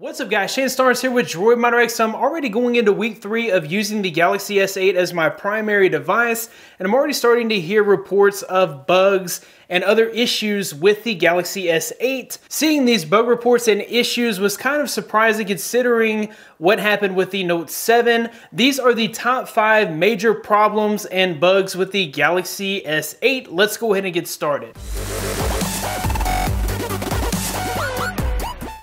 What's up guys, Shane Starnes here with Droid Modder X. I'm already going into week 3 of using the Galaxy S8 as my primary device, and I'm already starting to hear reports of bugs and other issues with the Galaxy S8. Seeing these bug reports and issues was kind of surprising considering what happened with the Note 7. These are the top 5 major problems and bugs with the Galaxy S8. Let's go ahead and get started.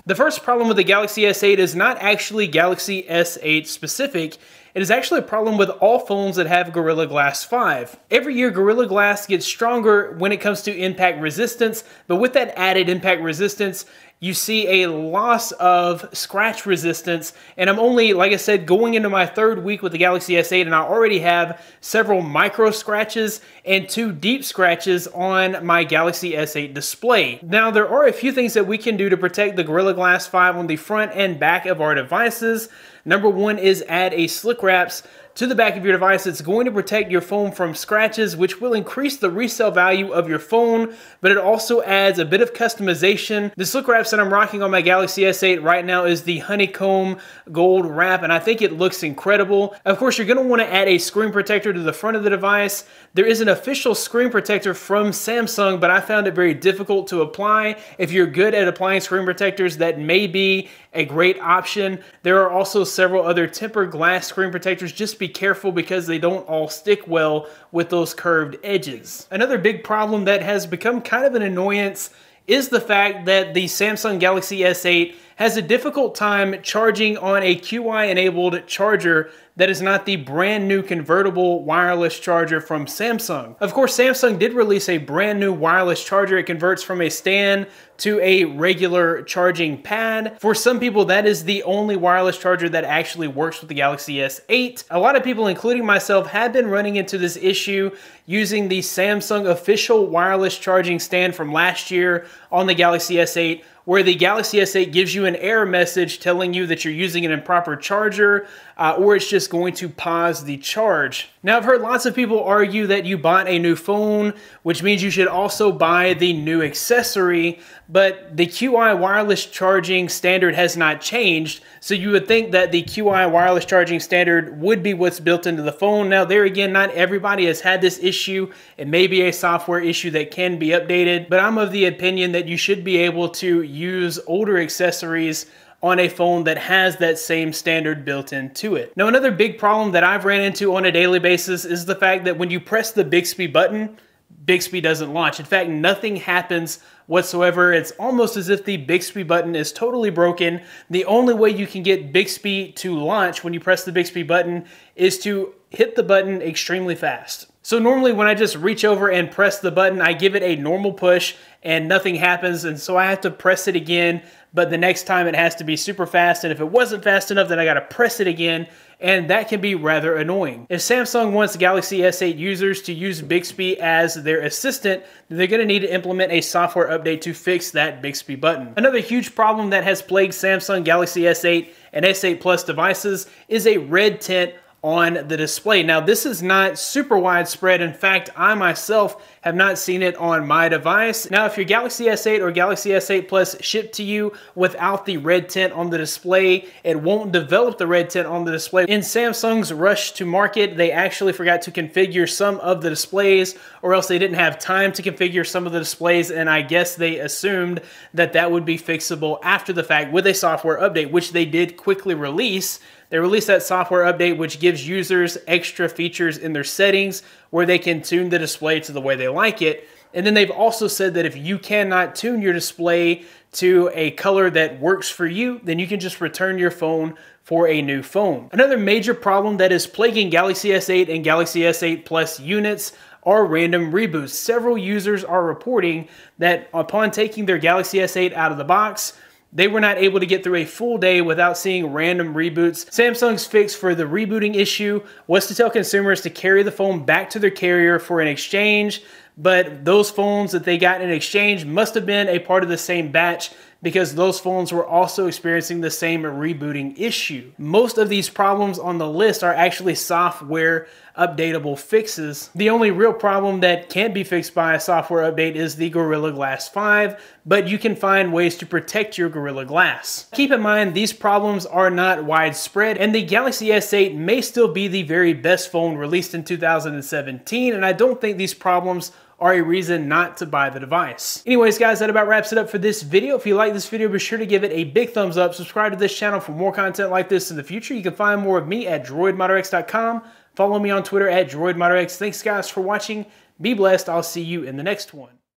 The first problem with the Galaxy S8 is not actually Galaxy S8 specific. It is actually a problem with all phones that have Gorilla Glass 5. Every year, Gorilla Glass gets stronger when it comes to impact resistance, but with that added impact resistance, you see a loss of scratch resistance, and I'm only, like I said, going into my 3rd week with the Galaxy S8, and I already have several micro scratches and 2 deep scratches on my Galaxy S8 display. Now, there are a few things that we can do to protect the Gorilla Glass 5 on the front and back of our devices. Number 1 is add a slick wraps to the back of your device. It's going to protect your phone from scratches, which will increase the resale value of your phone, but it also adds a bit of customization. The slick wraps that I'm rocking on my Galaxy S8 right now is the honeycomb gold wrap, and I think it looks incredible. Of course, you're going to want to add a screen protector to the front of the device. There is an official screen protector from Samsung, but I found it very difficult to apply. If you're good at applying screen protectors, that may be a great option. There are also several other tempered glass screen protectors. Just be careful because they don't all stick well with those curved edges. Another big problem that has become kind of an annoyance is the fact that the Samsung Galaxy S8 has a difficult time charging on a QI-enabled charger that is not the brand new convertible wireless charger from Samsung. Of course, Samsung did release a brand new wireless charger. It converts from a stand to a regular charging pad. For some people, that is the only wireless charger that actually works with the Galaxy S8. A lot of people, including myself, have been running into this issue using the Samsung official wireless charging stand from last year on the Galaxy S8, where the Galaxy S8 gives you an error message telling you that you're using an improper charger, or it's just going to pause the charge. Now, I've heard lots of people argue that you bought a new phone, which means you should also buy the new accessory, but the QI wireless charging standard has not changed, so you would think that the QI wireless charging standard would be what's built into the phone. Now, there again, not everybody has had this issue. It may be a software issue that can be updated, but I'm of the opinion that you should be able to use older accessories on a phone that has that same standard built into it. Now, another big problem that I've ran into on a daily basis is the fact that when you press the Bigsby button, Bigsby doesn't launch. In fact, nothing happens whatsoever. It's almost as if the Bigsby button is totally broken. The only way you can get Bigsby to launch when you press the Bigsby button is to hit the button extremely fast. So normally when I just reach over and press the button, I give it a normal push and nothing happens, and so I have to press it again, but the next time it has to be super fast, and if it wasn't fast enough, then I gotta press it again, and that can be rather annoying. If Samsung wants Galaxy S8 users to use Bigsby as their assistant, then they're gonna need to implement a software update to fix that Bigsby button. Another huge problem that has plagued Samsung Galaxy S8 and S8 Plus devices is a red tint on the display. Now, this is not super widespread. In fact, I myself have not seen it on my device. Now, if your Galaxy S8 or Galaxy S8 Plus shipped to you without the red tint on the display, it won't develop the red tint on the display. In Samsung's rush to market, they actually forgot to configure some of the displays, or else they didn't have time to configure some of the displays, and I guess they assumed that that would be fixable after the fact with a software update, which they did quickly release. They released that software update, which gives users extra features in their settings where they can tune the display to the way they like it. And then they've also said that if you cannot tune your display to a color that works for you, then you can just return your phone for a new phone. Another major problem that is plaguing Galaxy S8 and Galaxy S8 Plus units are random reboots. Several users are reporting that upon taking their Galaxy S8 out of the box, they were not able to get through a full day without seeing random reboots. Samsung's fix for the rebooting issue was to tell consumers to carry the phone back to their carrier for an exchange, but those phones that they got in exchange must have been a part of the same batch because those phones were also experiencing the same rebooting issue. Most of these problems on the list are actually software updatable fixes. The only real problem that can't be fixed by a software update is the Gorilla Glass 5, but you can find ways to protect your Gorilla Glass. Keep in mind, these problems are not widespread, and the Galaxy S8 may still be the very best phone released in 2017, and I don't think these problems are a reason not to buy the device. Anyways, guys, that about wraps it up for this video. If you like this video, be sure to give it a big thumbs up. Subscribe to this channel for more content like this in the future. You can find more of me at droidmodderx.com. Follow me on Twitter at droidmodderx. Thanks, guys, for watching. Be blessed. I'll see you in the next one.